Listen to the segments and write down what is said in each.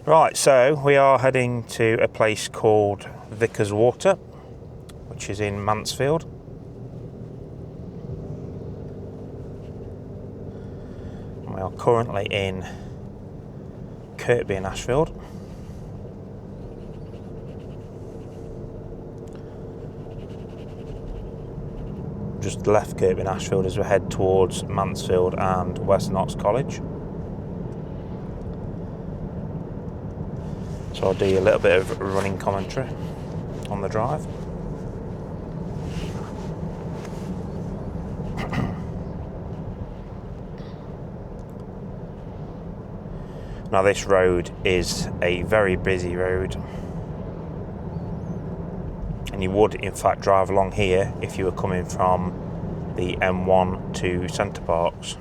Right, so we are heading to a place called Vickers Water, which is in Mansfield. And we are currently in Kirkby in Ashfield. Just left Kirkby in Ashfield as we head towards Mansfield and West Notts College. So I'll do a little bit of running commentary on the drive. Now this road is a very busy road, and you would in fact drive along here if you were coming from the M1 to Centre Parks.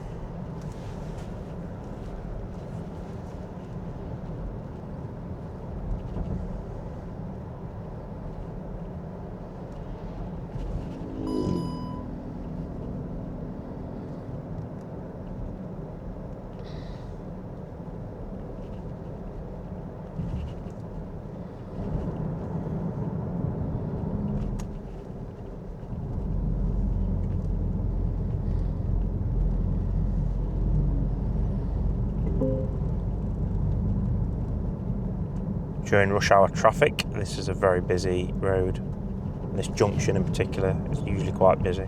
During rush hour traffic, this is a very busy road. This junction in particular is usually quite busy.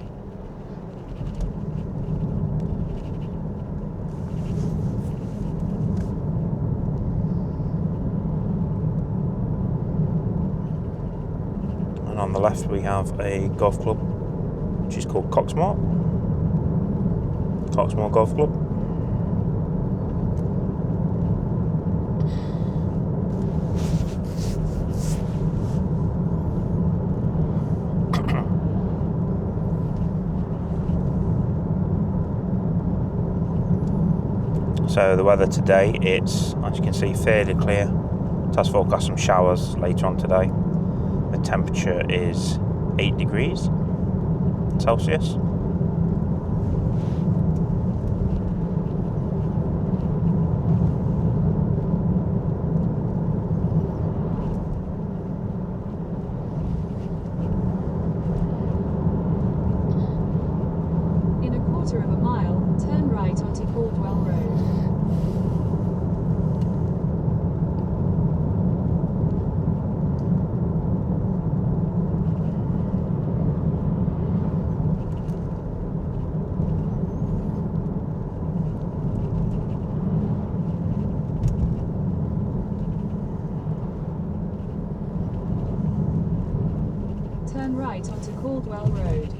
And on the left we have a golf club, which is called Coxmoor Golf Club. So the weather today, it's, as you can see, fairly clear. It has forecast some showers later on today. The temperature is 8 degrees Celsius. In a quarter of a mile, turn right onto Caldwell Road. Turn right onto Caldwell Road.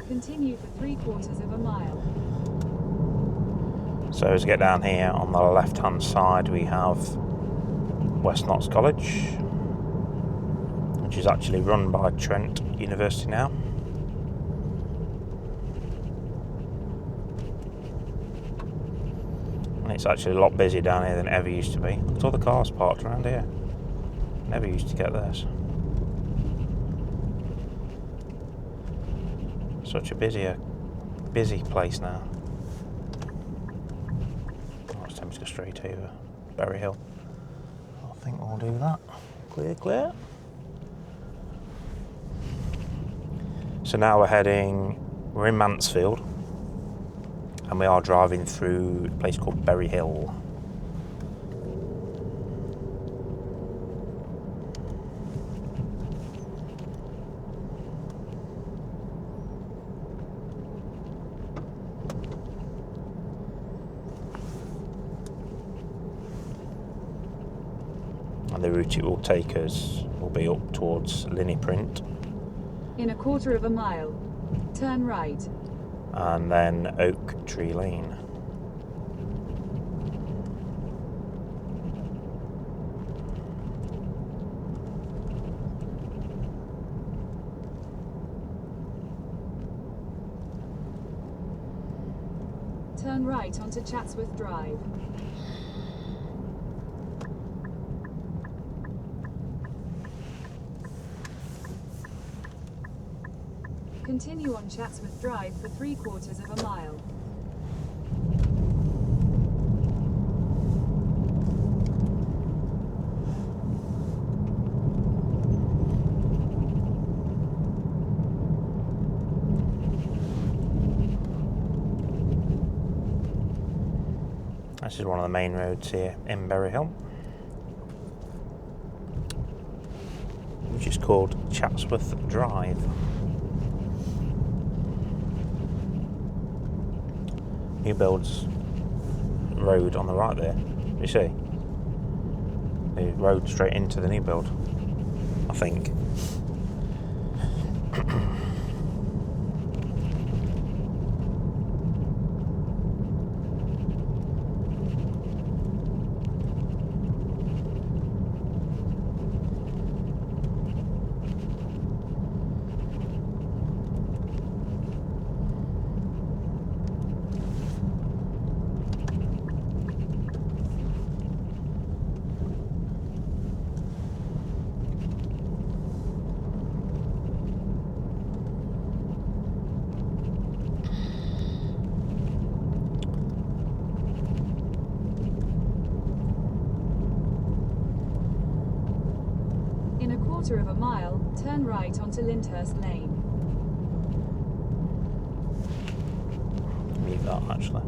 Continue for 3/4 of a mile. So as we get down here on the left hand side we have West Notts College, which is actually run by Trent University now. And it's actually a lot busier down here than it ever used to be. Look at all the cars parked around here. Never used to get this. Such a busy place now. Oh, it's time to go straight over Berry Hill. I think we'll do that. Clear. So now we're in Mansfield, and we are driving through a place called Berry Hill. And the route it will take us will be up towards Linney Print. In a quarter of a mile, turn right. And then Oaktree Lane. Turn Turn right onto Chatsworth Drive. Continue on Chatsworth Drive for 3/4 of a mile. This is one of the main roads here in Berry Hill, which is called Chatsworth Drive. New builds road on the right there. You see? The road straight into the new build, I think. In 1/4 of a mile, turn right onto Lyndhurst Lane. Leave that actually.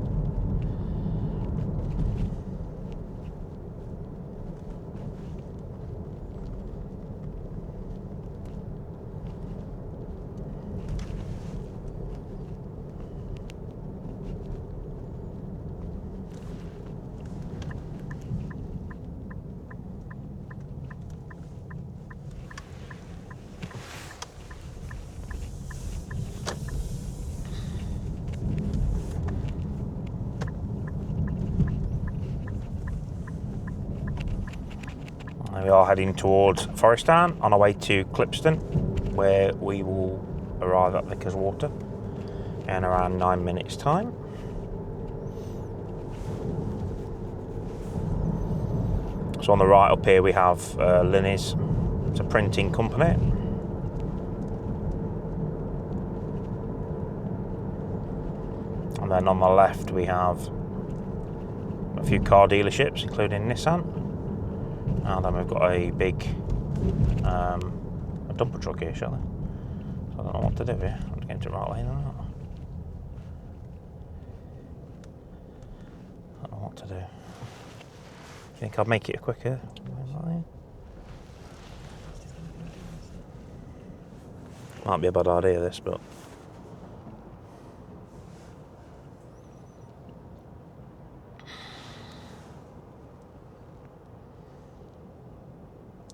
We are heading towards Forest Town on our way to Clipstone, where we will arrive at Vickers Water in around 9 minutes' time. So on the right up here we have Linney's. It's a printing company. And then on the left we have a few car dealerships, including Nissan. And then we've got a big a dumper truck here, shall we? So I don't know what to do here. I'm getting to the right lane or not. I don't know what to do. Think I'll make it quicker. Might be a bad idea this, but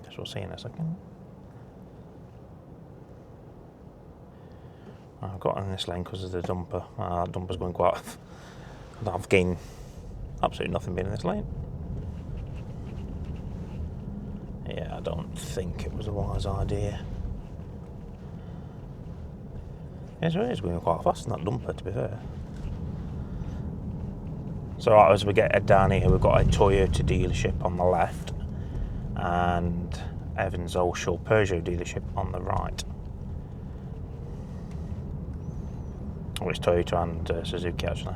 guess we'll see in a second. I've got in this lane because of the dumper. That dumper's going quite. I've gained absolutely nothing being in this lane. Yeah, I don't think it was a wise idea. Yeah, so it is going quite fast in that dumper, to be fair. So right, as we get down here, we've got a Toyota dealership on the left and Evans Olshaw Peugeot dealership on the right. Oh, it's Toyota and Suzuki actually,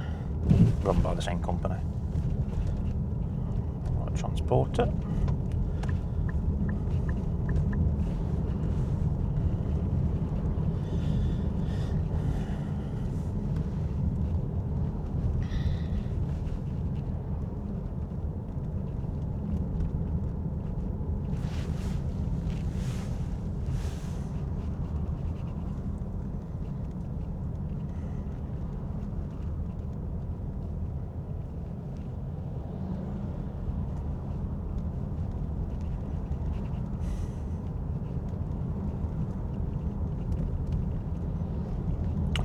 run by the same company. Got a transporter.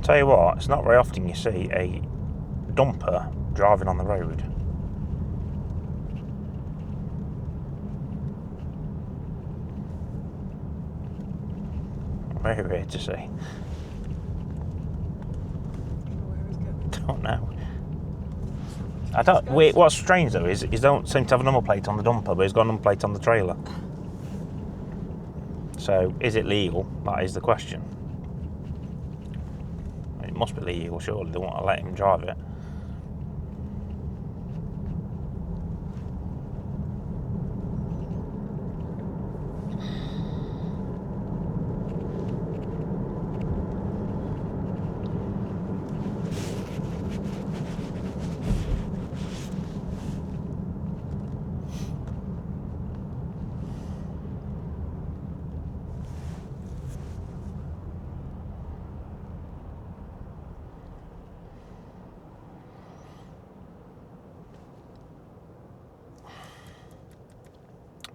Tell you what, it's not very often you see a dumper driving on the road. Very rare to see. Where is it? Don't know. I don't. Wait, what's strange though is he don't seem to have a number plate on the dumper, but he's got a number plate on the trailer. So is it legal? That is the question. It must be legal, surely. They want to let him drive it.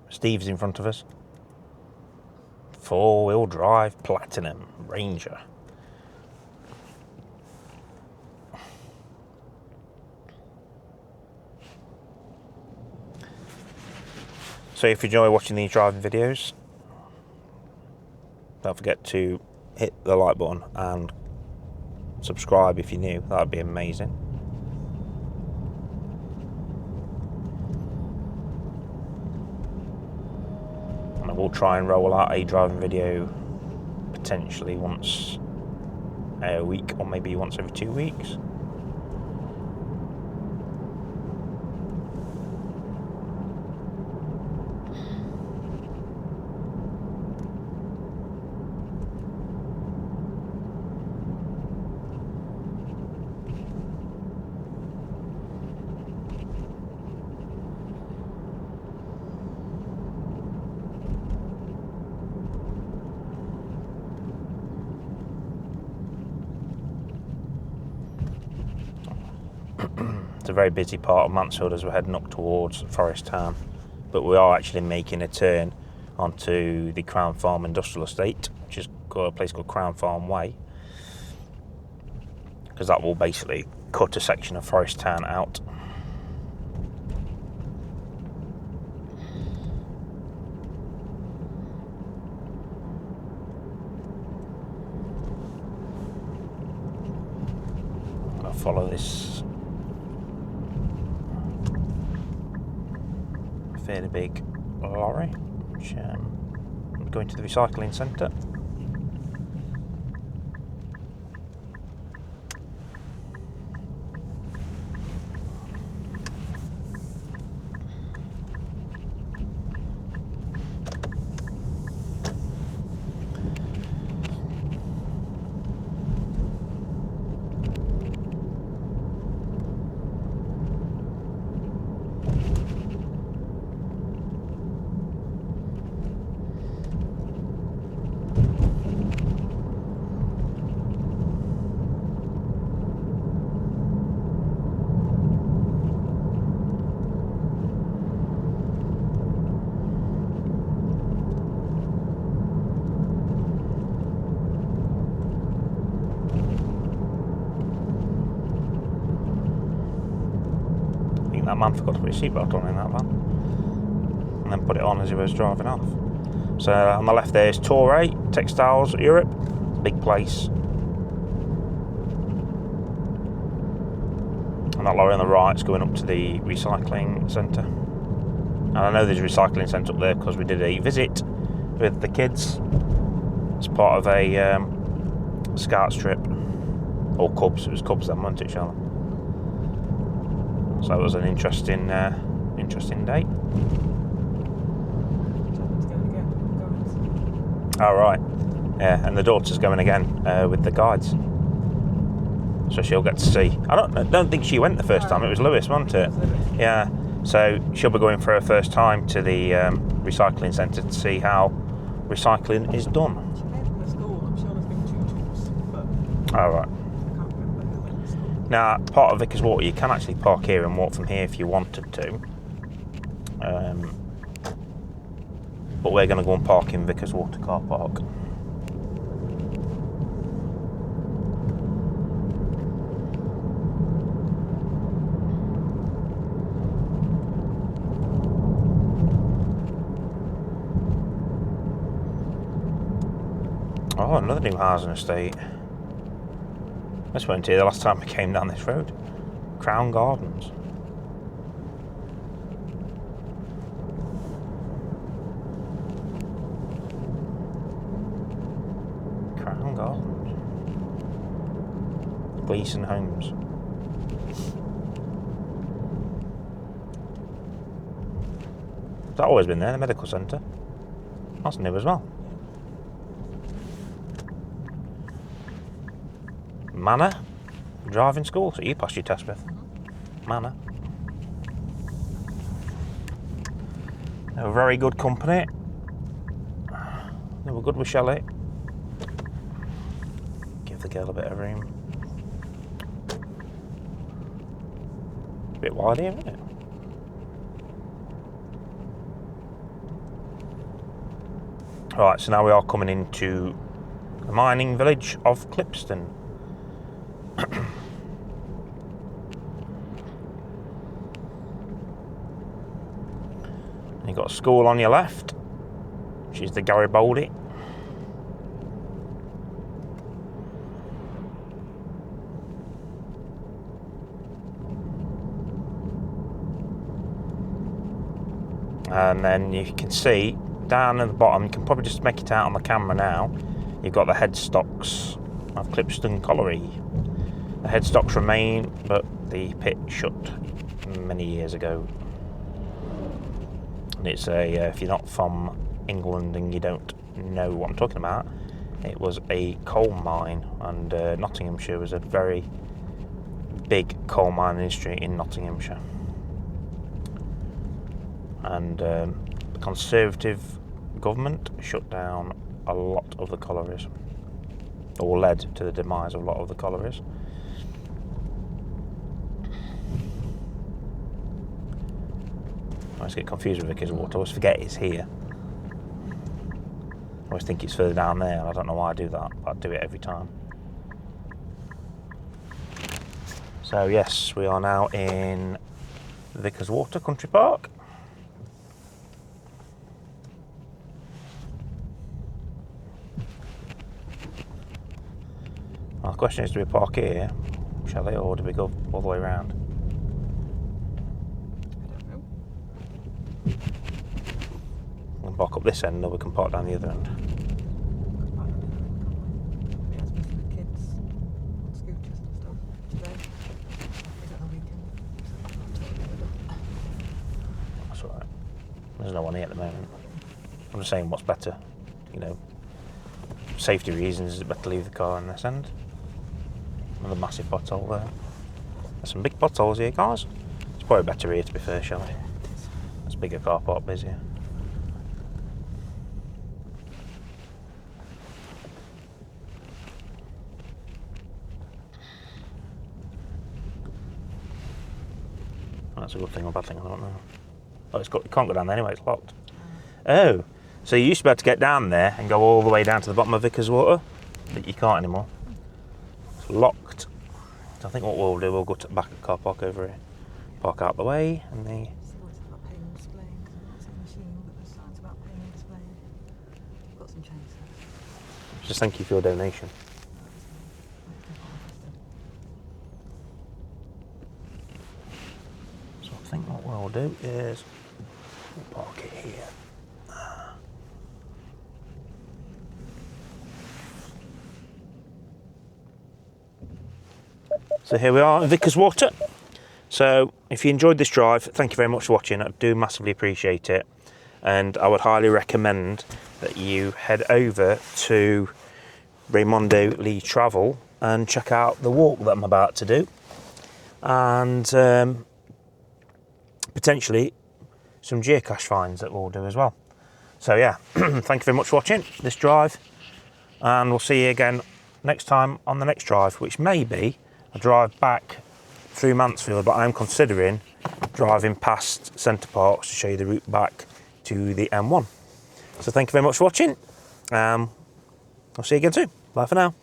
Steve's in front of us. 4-wheel drive Platinum Ranger. So if you enjoy watching these driving videos, don't forget to hit the like button and subscribe if you're new. That'd be amazing. We'll try and roll out a driving video potentially once a week or maybe once every 2 weeks. It's a very busy part of Mansfield as we're heading up towards Forest Town, but we are actually making a turn onto the Crown Farm Industrial Estate, which is got a place called Crown Farm Way, because that will basically cut a section of Forest Town out. I'll follow this fairly big lorry, which going to the recycling centre. That man forgot to put his seatbelt on in that van and then put it on as he was driving off. So on the left there is Toray Textiles Europe, big place, and that lorry on the right is going up to the recycling centre. And I know there's a recycling centre up there because we did a visit with the kids as part of a Scouts trip, or Cubs. It was Cubs then, wasn't it, Charlotte? So it was an interesting day. All right, yeah, and the daughter's going again with the guides, so she'll get to see. I don't think she went the first time. It was Lewis, wasn't it? Yeah. So she'll be going for her first time to the recycling centre to see how recycling is done. She came from the school. I'm sure there's been 2 trips, but All right. Now, part of Vickers Water, you can actually park here and walk from here if you wanted to. But we're going to go and park in Vickers Water car park. Oh, another new housing estate. This weren't here the last time we came down this road. Crown Gardens. Gardens. Gleeson Homes. Has that always been there, the medical centre? That's new as well. Manor driving school. So you passed your test with Manor. They were very good company. They were good with Shelley. Give the girl a bit of room. A bit wide here, isn't it? Right, so now we are coming into the mining village of Clipstone. You've got a school on your left, which is the Garibaldi. And then you can see down at the bottom, you can probably just make it out on the camera now, you've got the headstocks of Clipstone Colliery. The headstocks remain, but the pit shut many years ago. And it's if you're not from England and you don't know what I'm talking about, it was a coal mine, and Nottinghamshire was a very big coal mine industry in Nottinghamshire. And the Conservative government shut down a lot of the collieries, or led to the demise of a lot of the collieries. I always get confused with Vickers Water. I always forget it's here. I always think it's further down there. I don't know why I do that, but I do it every time. So yes, we are now in Vickers Water Country Park. Well, the question is, do we park here, Shelley, or do we go all the way around? We can park up this end, or we can park down the other end. That's all right. There's no one here at the moment. I'm just saying, what's better? You know, safety reasons, is it better to leave the car on this end? Another massive pothole there. There's some big potholes here, guys. It's probably better here, to be fair, Shelley. It's a bigger car park, busier. That's a good thing or bad thing, I don't know. Oh, you can't go down there anyway, it's locked. Oh, so you used to be able to get down there and go all the way down to the bottom of Vickers Water, but you can't anymore. It's locked. So I think what we'll do, we'll go to the back of the car park over here, park out the way, and the... Just thank you for your donation. So I think what we'll do is we'll park it here. So here we are in Vickers Water. So if you enjoyed this drive, thank you very much for watching. I do massively appreciate it. And I would highly recommend that you head over to Raimondo Lee Travel and check out the walk that I'm about to do. And potentially some geocache finds that we'll do as well. So yeah, thank you very much for watching this drive. And we'll see you again next time on the next drive, which may be a drive back through Mansfield, but I'm considering driving past Centre Parks to show you the route back to the M1. So thank you very much for watching. I'll see you again soon. Bye for now.